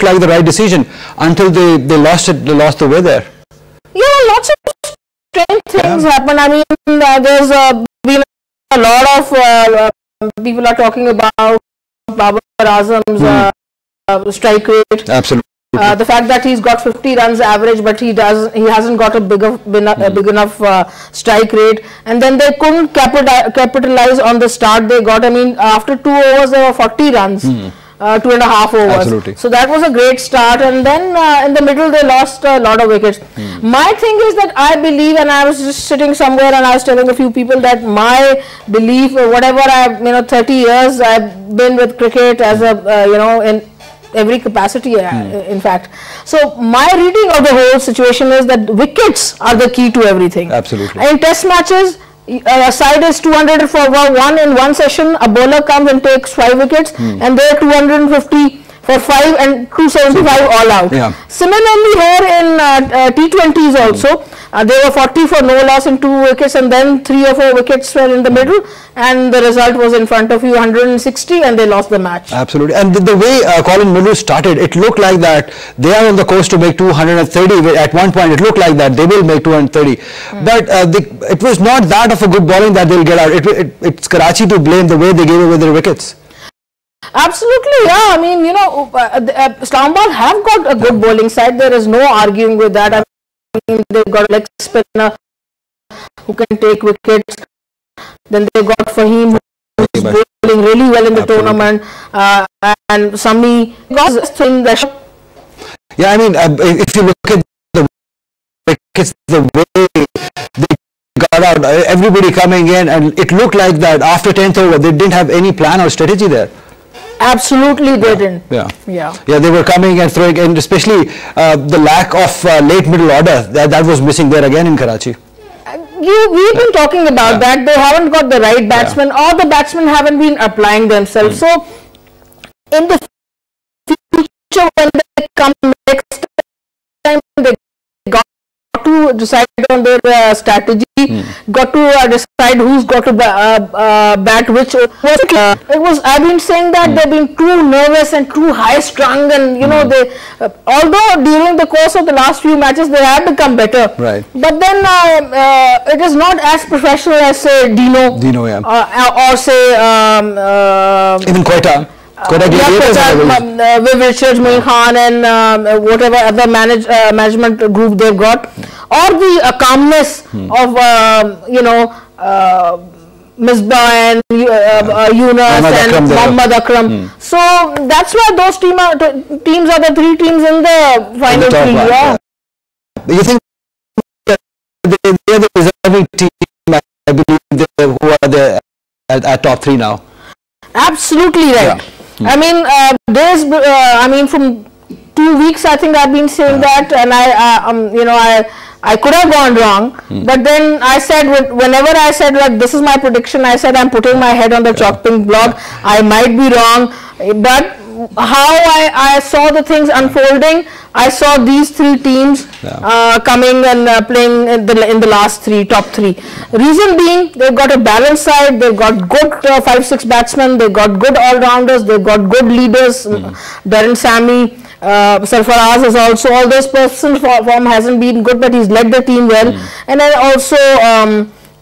like the right decision until they lost it. They lost the way there. Yeah, lots of strange things happen. I mean, there's been a lot of people are talking about Babar Azam's strike rate. Absolutely. The fact that he's got 50 runs average, but he hasn't got a big enough strike rate, and then they couldn't capitalize on the start they got. I mean, after 2 overs there were 40 runs, 2.5 overs. Absolutely. So that was a great start, and then in the middle they lost a lot of wickets. My thing is that I believe, and I was just sitting somewhere and I was telling a few people that my belief, whatever 30 years I've been with cricket as a in every capacity, in fact. So my reading of the whole situation is that wickets are the key to everything. Absolutely. In test matches, a side is 200 for one in one session, a bowler comes and takes 5 wickets, and they're 250 for 5 and 275 all out. Similarly here in T20s also, there were 40 for no loss and 2 wickets, and then 3 or 4 wickets were in the middle, and the result was in front of you, 160, and they lost the match. Absolutely. And the way Colin Mills started, it looked like that they are on the course to make 230. At one point it looked like that they will make 230, but it was not that of a good bowling that they'll get out. It's Karachi to blame, the way they gave away their wickets. Absolutely, yeah. I mean, Islamabad have got a good bowling side. There is no arguing with that. I mean, they've got a leg spinner who can take wickets. Then they got Fahim, who's bowling really well in the tournament, and Sami got this thing that. Yeah, I mean, if you look at the wickets, the way they got out, everybody coming in, and it looked like that after 10th over, they didn't have any plan or strategy there. Absolutely, they didn't. Yeah, they were coming and throwing, and especially the lack of late middle order that was missing there again in Karachi. We've been talking about that. They haven't got the right batsmen, or the batsmen haven't been applying themselves. So in the future, when they come next time, they got to decide on their strategy, got to decide who's got to bat which. I've been saying that they've been too nervous and too high strung, and they, although during the course of the last few matches they have become better, but then it is not as professional as say Dino, or say even Quetta. With Richard Moin Khan and whatever other management group they've got, or the calmness of Misbah and Yunus and Mohammad Akram. So that's why those teams are the 3 teams in the final 3. You think they are the reserving team? I believe who are the at top 3 now. Absolutely right. I mean, from 2 weeks I think I've been saying that, and I could have gone wrong, but then I said, whenever I said like this is my prediction, I said I'm putting my head on the chalk pink block. I might be wrong, but how I saw the things unfolding, I saw these 3 teams coming and playing in the last top 3. Reason being, they've got a balanced side, they've got good 5-6 batsmen, they've got good all-rounders, they've got good leaders. Darren Sammy, Sarfaraz is also, all those persons form hasn't been good, but he's led the team well. And then also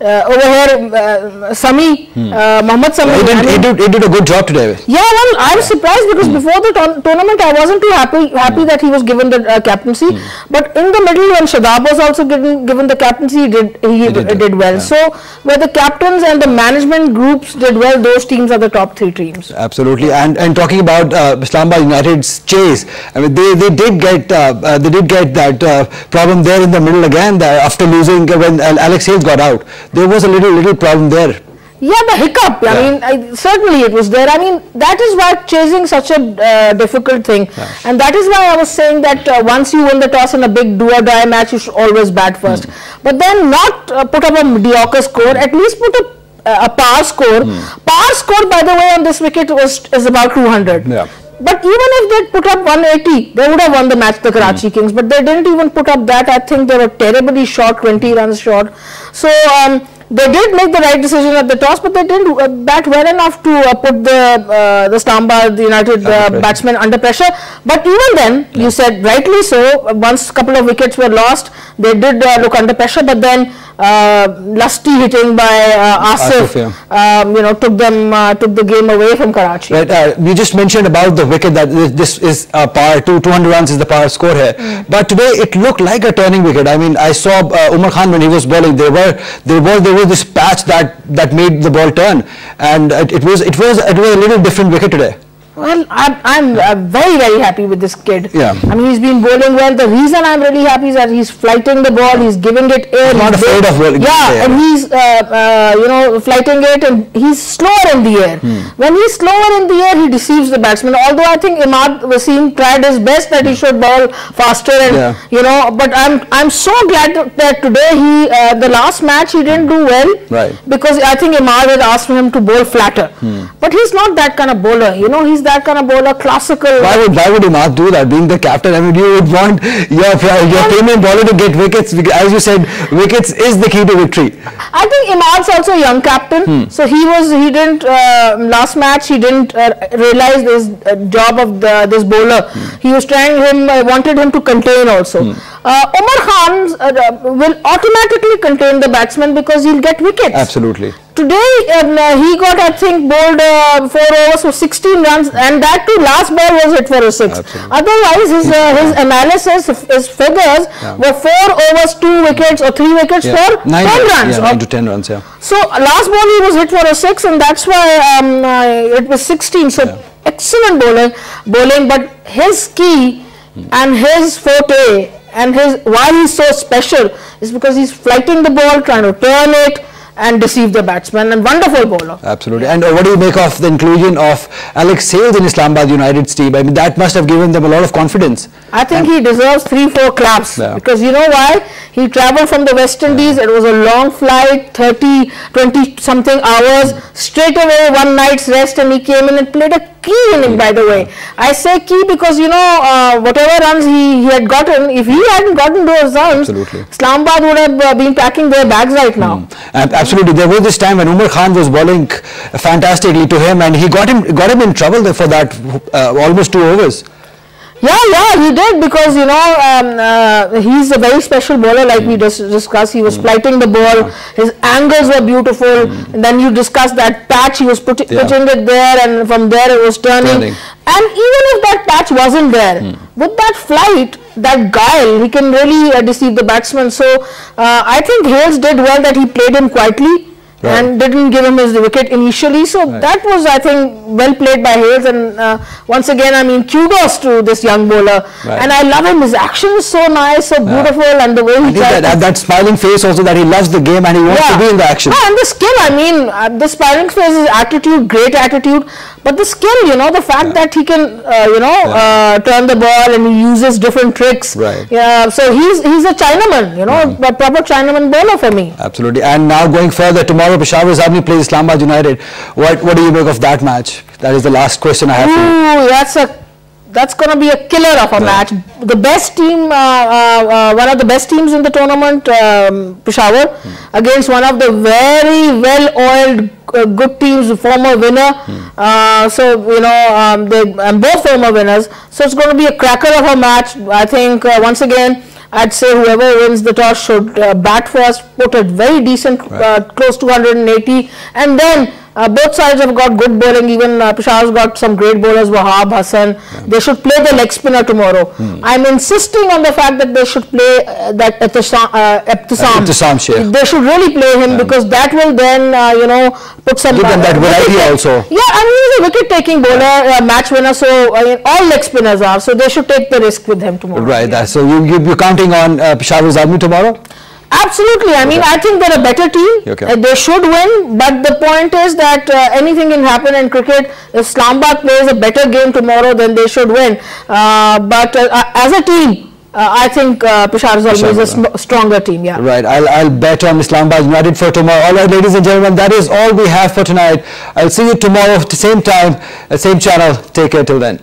over here, Sami, Mohammad Sami. He did a good job today. Yeah, well, I was surprised because before the tournament I wasn't too happy that he was given the captaincy. But in the middle, when Shadab was also given the captaincy, he did well. So where the captains and the management groups did well, those teams are the top 3 teams. Absolutely. And talking about Islamabad United's chase, I mean they did get that problem there in the middle again after losing when Alex Hales got out. There was a little problem there. Yeah, the hiccup. I mean, certainly it was there. I mean, that is why chasing such a difficult thing, and that is why I was saying that once you win the toss in a big do-or-die match, you should always bat first. But then not put up a mediocre score. At least put a par score. Par score, by the way, on this wicket is about 200. But even if they put up 180, they would have won the match, the Karachi Kings. But they didn't even put up that. I think they were terribly short, 20 runs short. So they did make the right decision at the toss, but they didn't bat well enough to put the Islamabad United batsmen under pressure. But even then, you said rightly so, once a couple of wickets were lost, they did look under pressure, but then lusty hitting by Asif, took the game away from Karachi. Right, you just mentioned about the wicket that this is par 200 runs is the par score here. But today it looked like a turning wicket. I mean, I saw Umar Khan when he was bowling. There was this patch that made the ball turn, and it was a little different wicket today. Well, I'm very, very happy with this kid. Yeah. I mean, he's been bowling well. The reason I'm really happy is that he's flighting the ball, he's giving it air. He's not afraid of bowling. Yeah, and he's, flighting it, and he's slower in the air. When he's slower in the air, he deceives the batsman. Although I think Imad Wasim tried his best that he should bowl faster, and but I'm so glad that today the last match he didn't do well. Right. Because I think Imad had asked him to bowl flatter. But he's not that kind of bowler. He's that kind of bowler, classical. Why would Imad do that? Being the captain, I mean, you would want your premium bowler to get wickets. As you said, wickets is the key to victory. I think Imad's also a young captain, so he didn't last match. He didn't realize this job of this bowler. He was wanted him to contain also. Umar Khan will automatically contain the batsman because he'll get wickets. Absolutely. Today he got, I think, bowled 4 overs for 16 runs, and that too last ball was hit for a 6. Absolutely. Otherwise, his analysis, his figures were 4 overs, 2 wickets or 3 wickets for 10 runs. 9 to 10 runs, So last ball he was hit for a 6, and that's why it was 16. So excellent bowling, but his key and his forte and why he's so special is because he's flighting the ball, trying to turn it and deceive the batsman, and wonderful bowler. Absolutely. And what do you make of the inclusion of Alex Hales in Islamabad United's team? I mean, that must have given them a lot of confidence. I think he deserves 3-4 claps because you know why? He travelled from the West Indies. It was a long flight, 20 something hours, straight away 1 night's rest, and he came in and played a key inning, by the way. I say key because whatever runs he had gotten, if he hadn't gotten those runs, Islamabad would have been packing their bags right now. Absolutely. There was this time when Umar Khan was bowling fantastically to him, and he got him in trouble there for that almost 2 overs. Yeah, he did, because he's a very special bowler, like we discussed. He was flighting the ball, his angles were beautiful, and then you discussed that patch, he was pitching it there, and from there it was turning. And even if that patch wasn't there, with that flight, that guile, he can really deceive the batsman. So I think Hales did well that he played him quietly. And didn't give him his wicket initially. So that was, I think, well played by Hales. And once again, I mean, kudos to this young bowler. And I love him. His action is so nice, so beautiful, and the way he tries that smiling face also, that he loves the game and he wants to be in the action. And the skill, I mean, the smiling face is attitude, great attitude. But the skill, the fact that he can, turn the ball and he uses different tricks. So he's a Chinaman, a proper Chinaman bowler for me. Absolutely. And now going further, tomorrow Peshawar Azami plays Islamabad United. What do you make of that match? That is the last question I have for you. That's going to be a killer of a match. The best team, one of the best teams in the tournament, Peshawar, against one of the very well-oiled good teams, former winner. They're both former winners. So it's going to be a cracker of a match. I think once again, I'd say whoever wins the toss should bat first, put a very decent, close to 180, and then both sides have got good bowling. Even Peshawar's got some great bowlers, Wahab, Hassan. They should play the leg spinner tomorrow. I'm insisting on the fact that they should play that Ibtisam. They should really play him because that will then, put some... Give them that variety also. Yeah, I mean, he's a wicket-taking bowler, match winner, so all leg spinners are. So they should take the risk with him tomorrow. Right, so you're counting on Peshawar Azami tomorrow? Absolutely. I mean, I think they're a better team. They should win, but the point is that anything can happen in cricket. If Islamabad plays a better game tomorrow, then they should win. But as a team, I think Peshawar Azami is a stronger team. Yeah. Right. I'll bet on Islamabad United for tomorrow. All right, ladies and gentlemen, that is all we have for tonight. I'll see you tomorrow at the same time, same channel. Take care till then.